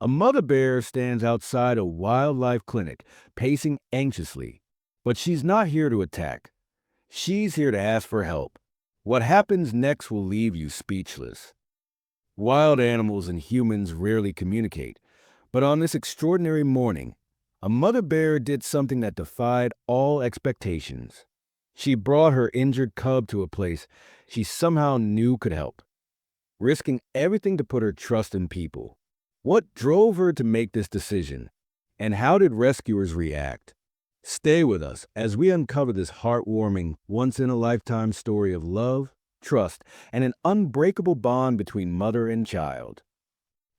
A mother bear stands outside a wildlife clinic, pacing anxiously. But she's not here to attack. She's here to ask for help. What happens next will leave you speechless. Wild animals and humans rarely communicate, but on this extraordinary morning, a mother bear did something that defied all expectations. She brought her injured cub to a place she somehow knew could help, risking everything to put her trust in people. What drove her to make this decision, and how did rescuers react? Stay with us as we uncover this heartwarming, once-in-a-lifetime story of love, trust, and an unbreakable bond between mother and child.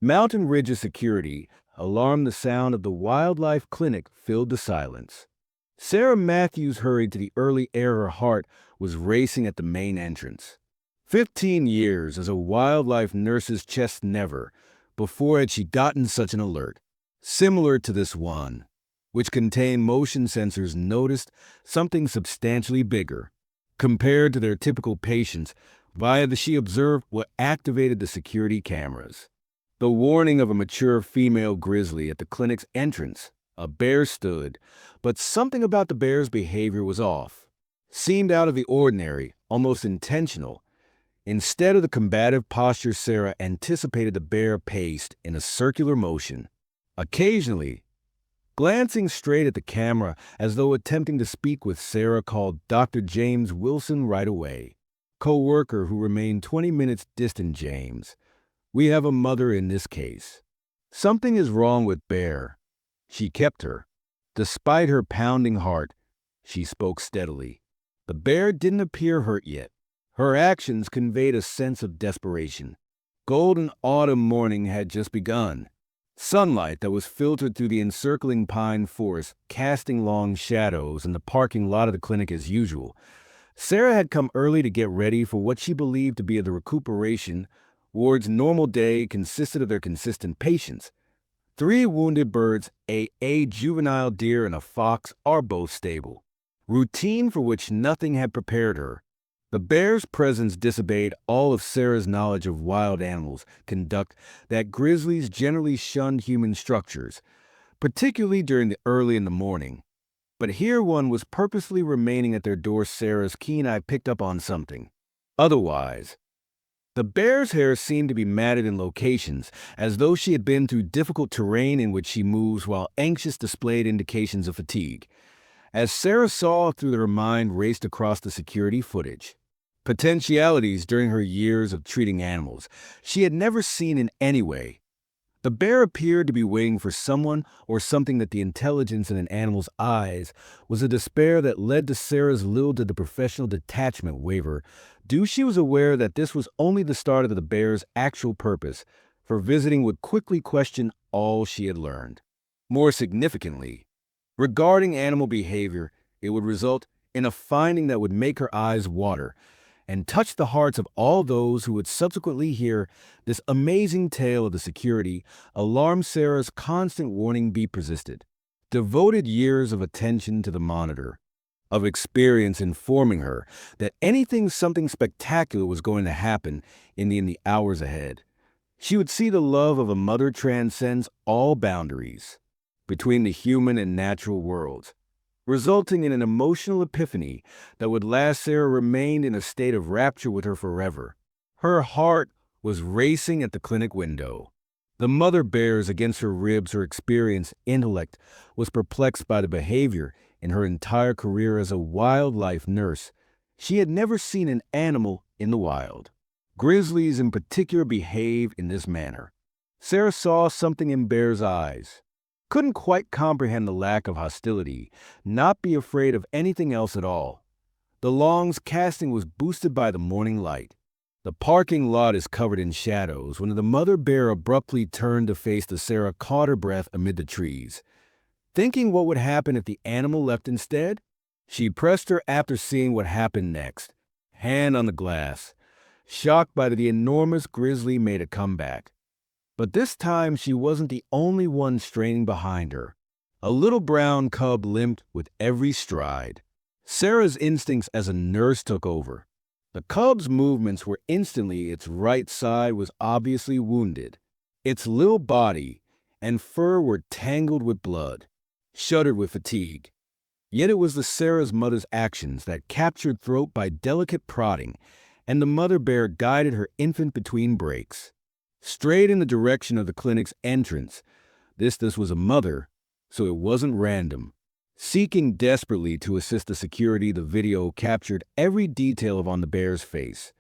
Mountain Ridge's security alarmed. The sound of the wildlife clinic filled the silence. Sarah Matthews hurried to the early air. Her heart was racing at the main entrance. 15 years as a wildlife nurse's chest never before had she gotten such an alert. Similar to this one, which contained motion sensors, noticed something substantially bigger. Compared to their typical patients, she observed what activated the security cameras. The warning of a mature female grizzly at the clinic's entrance. A bear stood, but something about the bear's behavior was off. Seemed out of the ordinary, almost intentional. Instead of the combative posture Sarah anticipated, the bear paced in a circular motion, occasionally glancing straight at the camera as though attempting to speak with. Sarah called Dr. James Wilson right away, co-worker who remained 20 minutes distant. James, we have a mother in this case. Something is wrong with Bear. She kept her. Despite her pounding heart, she spoke steadily. The bear didn't appear hurt yet. Her actions conveyed a sense of desperation. Golden autumn morning had just begun. Sunlight that was filtered through the encircling pine forest, casting long shadows in the parking lot of the clinic as usual. Sarah had come early to get ready for what she believed to be the recuperation. Ward's normal day consisted of their consistent patients. 3 wounded birds, a juvenile deer, and a fox are both stable. Routine for which nothing had prepared her. The bear's presence disobeyed all of Sarah's knowledge of wild animals conduct that grizzlies generally shunned human structures, particularly during the early in the morning. But here one was purposely remaining at their door. Sarah's keen eye picked up on something. Otherwise, the bear's hair seemed to be matted in locations, as though she had been through difficult terrain in which she moves, while anxious displayed indications of fatigue. As Sarah saw through, her mind raced across the security footage. Potentialities during her years of treating animals she had never seen in any way. The bear appeared to be waiting for someone or something. That the intelligence in an animal's eyes was a despair that led to Sarah's little did the professional detachment waver. She was aware that this was only the start of the bear's actual purpose, for visiting would quickly question all she had learned. More significantly, regarding animal behavior, it would result in a finding that would make her eyes water and touch the hearts of all those who would subsequently hear this amazing tale of the security. Alarm. Sarah's constant warning beep persisted. Devoted years of attention to the monitor, of experience informing her that something spectacular was going to happen in the hours ahead. She would see the love of a mother transcends all boundaries between the human and natural worlds, resulting in an emotional epiphany that would last. Sarah remained in a state of rapture with her forever. Her heart was racing at the clinic window. The mother bears against her ribs. Her experienced intellect was perplexed by the behavior. In her entire career as a wildlife nurse, she had never seen an animal in the wild. Grizzlies in particular behave in this manner. Sarah saw something in Bear's eyes. Couldn't quite comprehend the lack of hostility, not be afraid of anything else at all. The long's casting was boosted by the morning light. The parking lot is covered in shadows. When the mother bear abruptly turned to face Sarah caught her breath amid the trees. Thinking what would happen if the animal left instead, she pressed her after seeing what happened next. Hand on the glass. Shocked by the enormous grizzly made a comeback. But this time she wasn't the only one straining behind her. A little brown cub limped with every stride. Sarah's instincts as a nurse took over. The cub's movements were instantly. Its right side was obviously wounded. Its little body, and fur were tangled with blood, shuddered with fatigue. Yet it was the Sarah's mother's actions that captured throat by delicate prodding, and the mother bear guided her infant between breaks. Straight in the direction of the clinic's entrance. This was a mother, so it wasn't random. Seeking desperately to assist the security, the video captured every detail on the bear's face.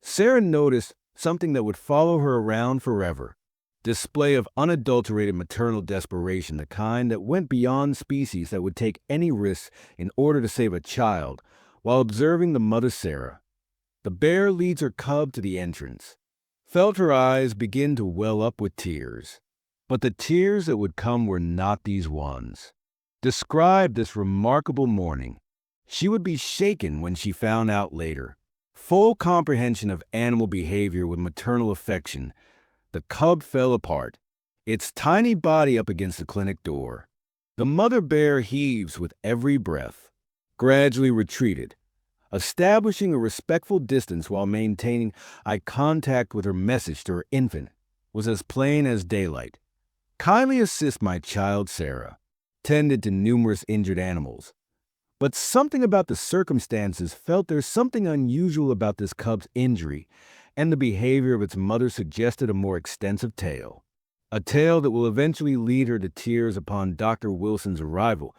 Sarah noticed something that would follow her around forever. Display of unadulterated maternal desperation, the kind that went beyond species that would take any risks in order to save a child, while observing the mother Sarah. The bear leads her cub to the entrance. Felt her eyes begin to well up with tears. But the tears that would come were not these ones. Described this remarkable morning. She would be shaken when she found out later. Full comprehension of animal behavior with maternal affection. The cub fell apart, its tiny body up against the clinic door. The mother bear heaves with every breath, gradually retreated, establishing a respectful distance while maintaining eye contact with her message to her infant was as plain as daylight. Kindly assist my child Sarah, tended to numerous injured animals. But something about the circumstances felt there's something unusual about this cub's injury, and the behavior of its mother suggested a more extensive tale. A tale that will eventually lead her to tears upon Dr. Wilson's arrival,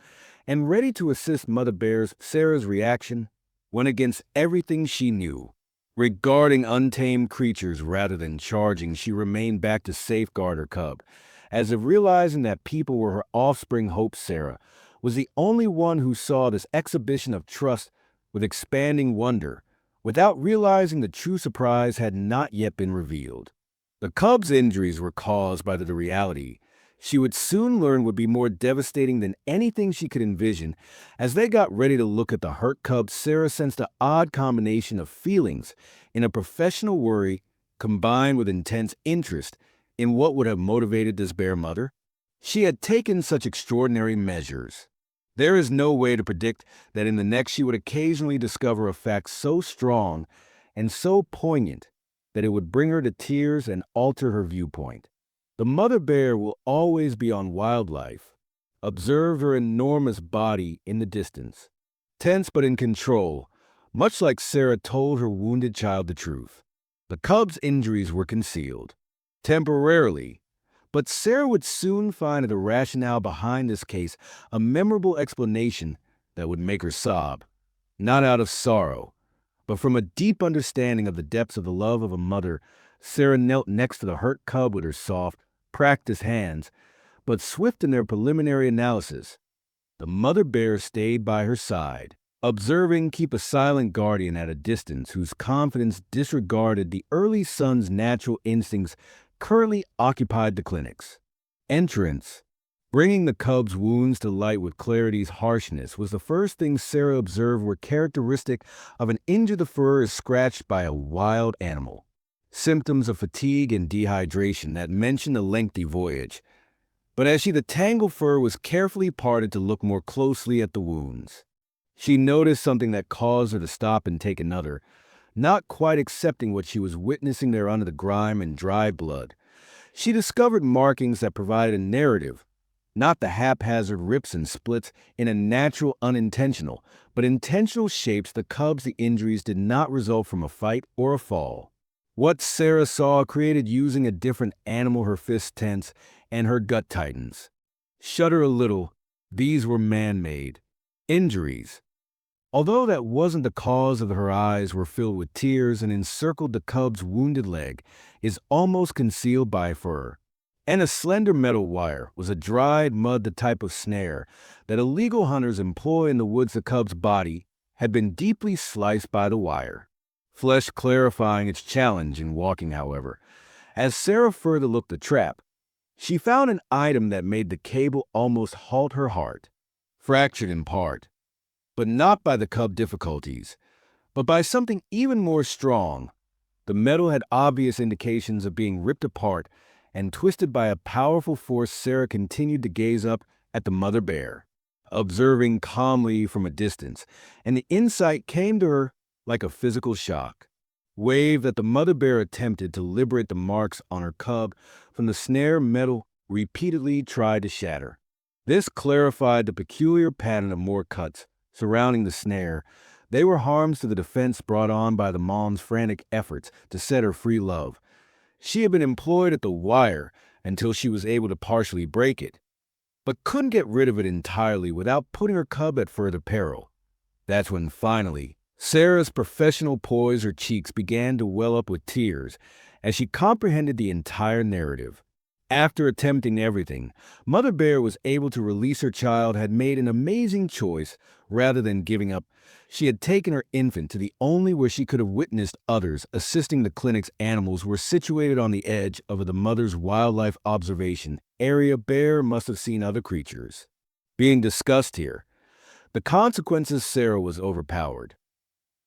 and ready to assist Mother Bear's Sarah's reaction went against everything she knew. Regarding untamed creatures rather than charging, she remained back to safeguard her cub, as if realizing that people were her offspring. Hope Sarah was the only one who saw this exhibition of trust with expanding wonder, without realizing the true surprise had not yet been revealed. The cub's injuries were caused by the reality she would soon learn would be more devastating than anything she could envision. As they got ready to look at the hurt cub, Sarah sensed an odd combination of feelings in a professional worry combined with intense interest in what would have motivated this bear mother. She had taken such extraordinary measures. There is no way to predict that in the next she would occasionally discover a fact so strong and so poignant that it would bring her to tears and alter her viewpoint. The mother bear will always be on wildlife. Observe her enormous body in the distance, tense but in control, much like Sarah told her wounded child the truth. The cub's injuries were concealed, temporarily, but Sarah would soon find the rationale behind this case, a memorable explanation that would make her sob, not out of sorrow, but from a deep understanding of the depths of the love of a mother. Sarah knelt next to the hurt cub with her soft, practiced hands, but swift in their preliminary analysis. The mother bear stayed by her side, observing, keep a silent guardian at a distance whose confidence disregarded the early son's natural instincts currently occupied the clinics. Entrance. Bringing the cub's wounds to light with clarity's harshness was the first thing Sarah observed were characteristic of an injured. The fur is scratched by a wild animal. Symptoms of fatigue and dehydration that mentioned a lengthy voyage. But as the tangled fur was carefully parted to look more closely at the wounds, she noticed something that caused her to stop and take another, not quite accepting what she was witnessing there under the grime and dry blood. She discovered markings that provided a narrative, not the haphazard rips and splits in a natural, unintentional, but intentional shapes. The cub's injuries did not result from a fight or a fall. What Sarah saw created using a different animal, her fists tense and her gut tightens. Shudder a little, these were man-made injuries. Although that wasn't the cause of her eyes were filled with tears and encircled the cub's wounded leg, is almost concealed by fur. And a slender metal wire was a dried mud, the type of snare that illegal hunters employ in the woods. The cub's body had been deeply sliced by the wire, flesh clarifying its challenge in walking. However, as Sarah further looked the trap, she found an item that made the cable almost halt her heart. Fractured in part, but not by the cub difficulties, but by something even more strong. The metal had obvious indications of being ripped apart and twisted by a powerful force. Sarah continued to gaze up at the mother bear, observing calmly from a distance, and the insight came to her like a physical shock wave that the mother bear attempted to liberate the marks on her cub from the snare metal repeatedly tried to shatter. This clarified the peculiar pattern of more cuts surrounding the snare. They were harms to the defense brought on by the mom's frantic efforts to set her free love. She had been employed at the wire until she was able to partially break it, but couldn't get rid of it entirely without putting her cub at further peril. That's when finally, Sarah's professional poise her cheeks began to well up with tears as she comprehended the entire narrative. After attempting everything, Mother Bear was able to release her child, had made an amazing choice rather than giving up. She had taken her infant to the only where she could have witnessed others assisting the clinic's animals were situated on the edge of the mother's wildlife observation area. Bear must have seen other creatures being discussed here. The consequences Sarah was overpowered.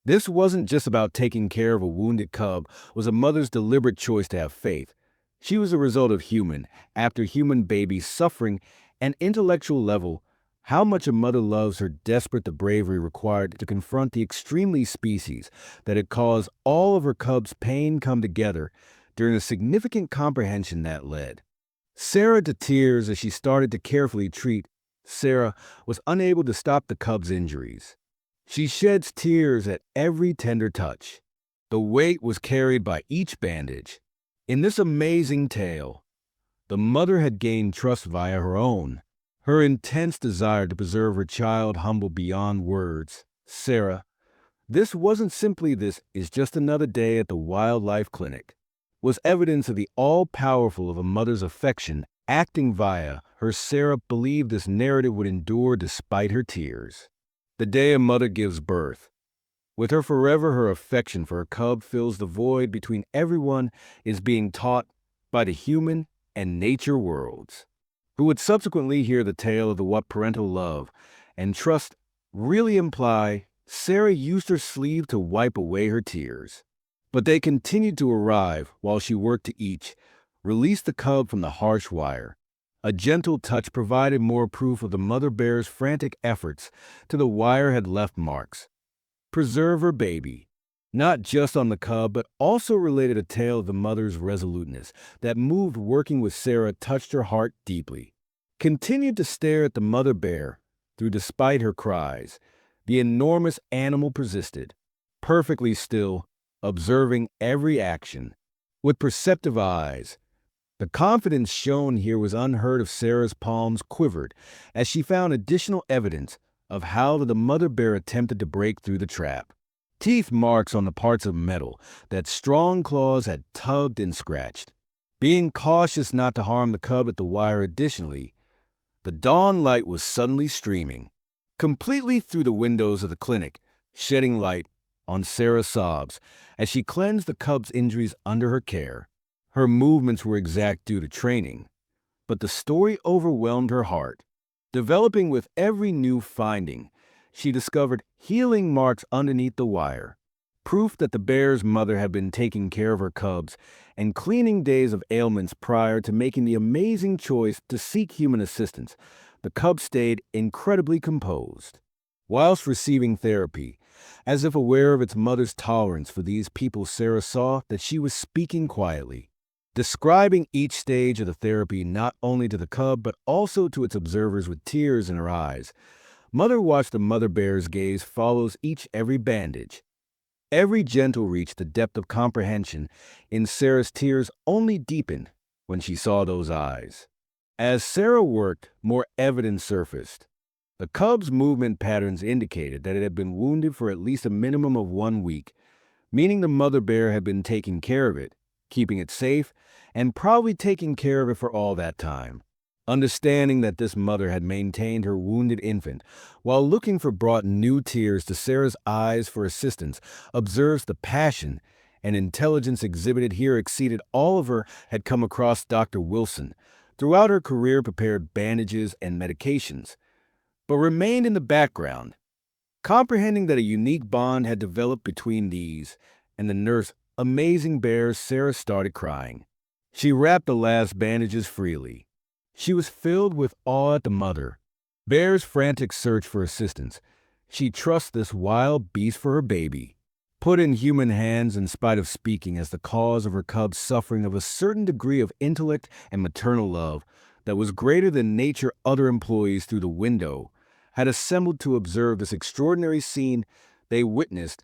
This wasn't just about taking care of a wounded cub, it was a mother's deliberate choice to have faith. She was a result of human, after human babies suffering an intellectual level. How much a mother loves her desperate the bravery required to confront the extremely species that had caused all of her cubs' pain come together during a significant comprehension that led Sarah to tears as she started to carefully treat. Sarah was unable to stop the cub's injuries. She sheds tears at every tender touch. The weight was carried by each bandage. In this amazing tale, the mother had gained trust via her own. Her intense desire to preserve her child humbled beyond words. Sarah, this wasn't simply this is just another day at the wildlife clinic, was evidence of the all-powerful of a mother's affection acting via her. Sarah believed this narrative would endure despite her tears. The day a mother gives birth. With her forever, her affection for her cub fills the void between everyone is being taught by the human and nature worlds, who would subsequently hear the tale of the what parental love and trust really imply. Sarah used her sleeve to wipe away her tears, but they continued to arrive while she worked to release the cub from the harsh wire. A gentle touch provided more proof of the mother bear's frantic efforts to the wire had left marks. Preserve her baby, not just on the cub, but also related a tale of the mother's resoluteness that moved. Working with Sarah touched her heart deeply. Continued to stare at the mother bear through despite her cries. The enormous animal persisted, perfectly still, observing every action. With perceptive eyes, the confidence shown here was unheard of. Sarah's palms quivered as she found additional evidence of how the mother bear attempted to break through the trap. Teeth marks on the parts of metal that strong claws had tugged and scratched. Being cautious not to harm the cub at the wire. Additionally, the dawn light was suddenly streaming completely through the windows of the clinic, shedding light on Sarah's sobs as she cleansed the cub's injuries under her care. Her movements were exact due to training, but the story overwhelmed her heart. Developing with every new finding, she discovered healing marks underneath the wire, proof that the bear's mother had been taking care of her cubs and cleaning days of ailments prior to making the amazing choice to seek human assistance. The cub stayed incredibly composed whilst receiving therapy. As if aware of its mother's tolerance for these people, Sarah saw that she was speaking quietly, describing each stage of the therapy not only to the cub but also to its observers with tears in her eyes. Mother watched the mother bear's gaze follows every bandage, every gentle reach. The depth of comprehension in Sarah's tears only deepened when she saw those eyes. As Sarah worked, more evidence surfaced. The cub's movement patterns indicated that it had been wounded for at least a minimum of 1 week, meaning the mother bear had been taking care of it, keeping it safe, and probably taking care of it for all that time. Understanding that this mother had maintained her wounded infant while looking for brought new tears to Sarah's eyes for assistance, observes the passion and intelligence exhibited here exceeded all of her had come across. Dr. Wilson, throughout her career, prepared bandages and medications, but remained in the background. Comprehending that a unique bond had developed between these and the nurse amazing bears, Sarah started crying. She wrapped the last bandages freely. She was filled with awe at the mother bear's frantic search for assistance. She trusts this wild beast for her baby, put in human hands in spite of speaking as the cause of her cub's suffering of a certain degree of intellect and maternal love. that was greater than nature. Other employees through the window had assembled to observe this extraordinary scene. They witnessed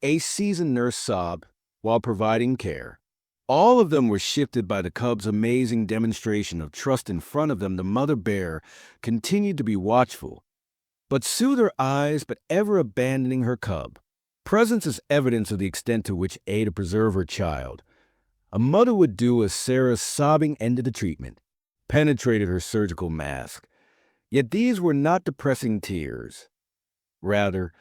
a seasoned nurse sob while providing care. All of them were shifted by the cub's amazing demonstration of trust in front of them. The mother bear continued to be watchful, but soothe her eyes, but ever abandoning her cub. Presence is evidence of the extent to which to preserve her child. A mother would do as Sarah's sobbing ended the treatment, penetrated her surgical mask. Yet these were not depressing tears. Rather,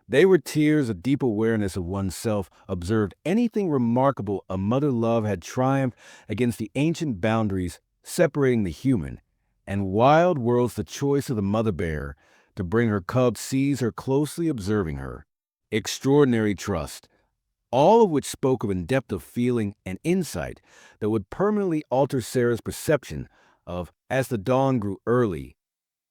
they were tears of deep awareness of oneself. Observed anything remarkable. A mother love had triumphed against the ancient boundaries separating the human and wild worlds. The choice of the mother bear to bring her cub sees her closely observing her. Extraordinary trust, all of which spoke of a depth of feeling and insight that would permanently alter Sarah's perception of as the dawn grew early.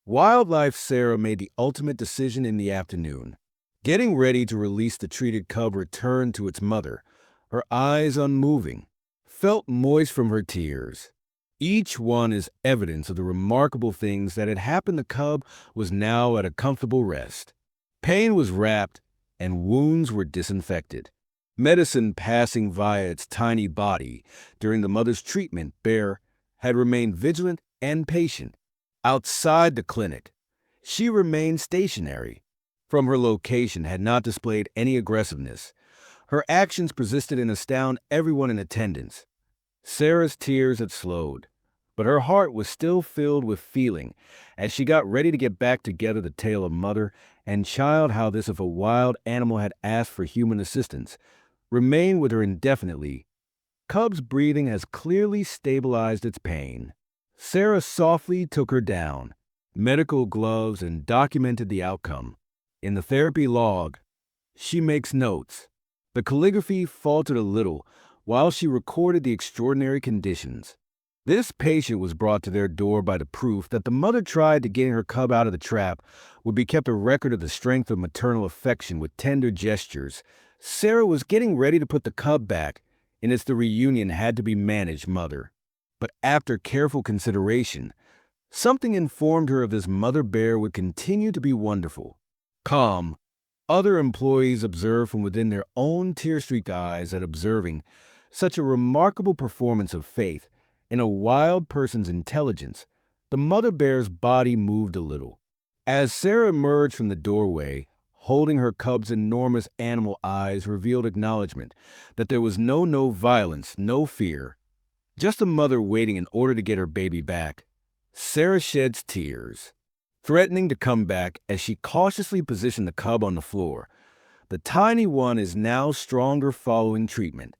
Wildlife. Sarah made the ultimate decision in the afternoon. Getting ready to release the treated cub, returned to its mother, her eyes unmoving, felt moist from her tears. Each one is evidence of the remarkable things that had happened. The cub was now at a comfortable rest. Pain was wrapped and wounds were disinfected. Medicine passing via its tiny body during the mother's treatment. Bear had remained vigilant and patient. Outside the clinic, she remained stationary. From her location, had not displayed any aggressiveness. Her actions persisted and astounded everyone in attendance. Sarah's tears had slowed, but her heart was still filled with feeling as she got ready to get back together. The tale of mother and child, how this if a wild animal had asked for human assistance, remained with her indefinitely. Cub's breathing has clearly stabilized its pain. Sarah softly took her down, medical gloves, and documented the outcome. In the therapy log, she makes notes. The calligraphy faltered a little while she recorded the extraordinary conditions. This patient was brought to their door by the proof that the mother tried to get her cub out of the trap. Would be kept a record of the strength of maternal affection with tender gestures. Sarah was getting ready to put the cub back, and as the reunion had to be managed. Mother. But after careful consideration, something informed her of this mother bear would continue to be wonderful. Calm. Other employees observed from within their own tear-streaked eyes at observing such a remarkable performance of faith in a wild person's intelligence. The mother bear's body moved a little. As Sarah emerged from the doorway, holding her cub's enormous animal eyes revealed acknowledgement that there was no violence, no fear, just a mother waiting in order to get her baby back. Sarah sheds tears, threatening to come back as she cautiously positioned the cub on the floor. The tiny one is now stronger following treatment.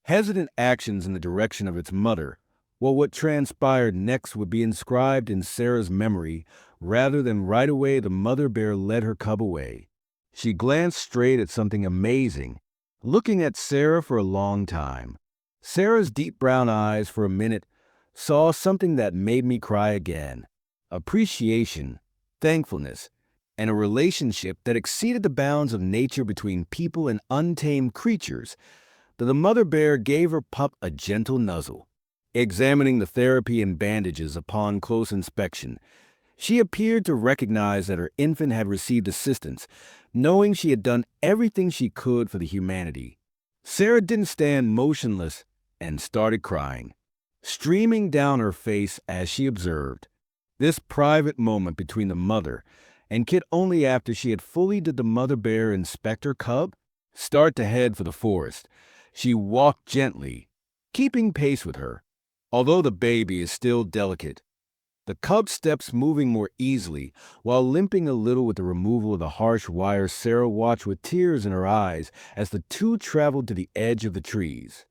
Hesitant actions in the direction of its mother. Well, what transpired next would be inscribed in Sarah's memory. Rather than right away, the mother bear led her cub away. She glanced straight at something amazing, looking at Sarah for a long time. Sarah's deep brown eyes for a minute saw something that made me cry again. Appreciation, thankfulness, and a relationship that exceeded the bounds of nature between people and untamed creatures. The mother bear gave her pup a gentle nuzzle. Examining the therapy and bandages upon close inspection, she appeared to recognize that her infant had received assistance, knowing she had done everything she could for the humanity. Sarah didn't stand motionless and started crying, streaming down her face as she observed this private moment between the mother and kid. Only after she had fully did the mother bear inspect her cub, start to head for the forest. She walked gently, keeping pace with her. Although the baby is still delicate, the cub steps moving more easily while limping a little with the removal of the harsh wire. Sarah watched with tears in her eyes as the two traveled to the edge of the trees.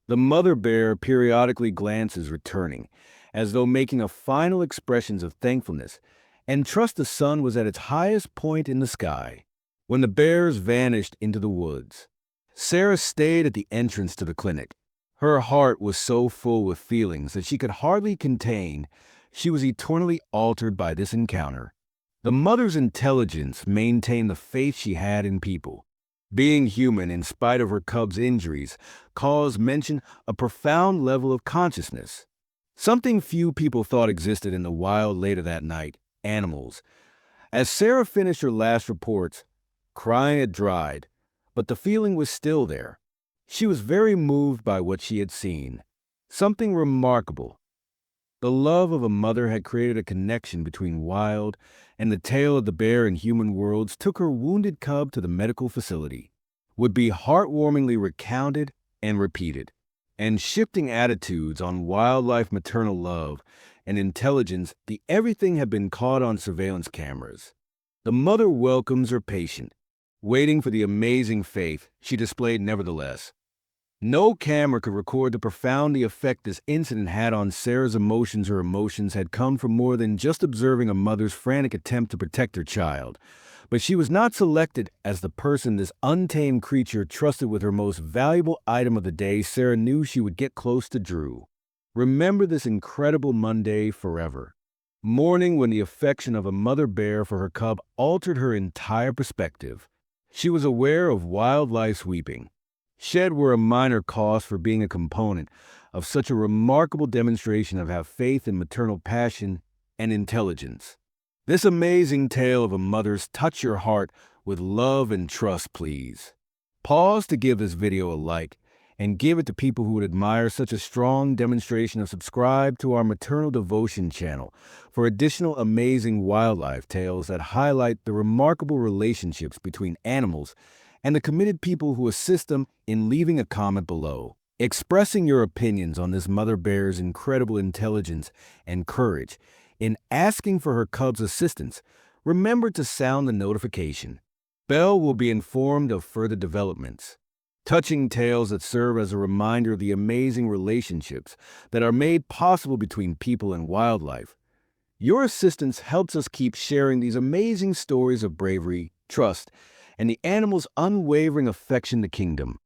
The mother bear periodically glances returning, as though making a final expressions of thankfulness and trust. The sun was at its highest point in the sky when the bears vanished into the woods. Sarah stayed at the entrance to the clinic. Her heart was so full with feelings that she could hardly contain. She was eternally altered by this encounter. The mother's intelligence maintained the faith she had in people. Being human in spite of her cub's injuries caused mention a profound level of consciousness. Something few people thought existed in the wild later that night: animals. As Sarah finished her last reports, crying had dried, but the feeling was still there. She was very moved by what she had seen. Something remarkable. The love of a mother had created a connection between wild, and the tale of the bear and human worlds took her wounded cub to the medical facility. Would be heartwarmingly recounted and repeated. And shifting attitudes on wildlife maternal love and intelligence, the everything had been caught on surveillance cameras. The mother welcomes her patient, waiting for the amazing faith she displayed nevertheless. No camera could record the profound effect this incident had on Sarah's emotions. Her emotions had come from more than just observing a mother's frantic attempt to protect her child. But she was not selected as the person this untamed creature trusted with her most valuable item of the day. Sarah knew she would get close to Drew. Remember this incredible Monday forever. Morning when the affection of a mother bear for her cub altered her entire perspective. She was aware of wildlife's weeping. Shed were a minor cost for being a component of such a remarkable demonstration of how faith in maternal passion and intelligence. This amazing tale of a mother's touch your heart with love and trust, please. Pause to give this video a like and give it to people who would admire such a strong demonstration. Of subscribe to our Maternal Devotion channel for additional amazing wildlife tales that highlight the remarkable relationships between animals and the committed people who assist them. In leaving a comment below, expressing your opinions on this mother bear's incredible intelligence and courage. In asking for her cub's assistance, remember to sound the notification bell. Will be informed of further developments. Touching tales that serve as a reminder of the amazing relationships that are made possible between people and wildlife. Your assistance helps us keep sharing these amazing stories of bravery, trust, and the animal's unwavering affection to kingdom.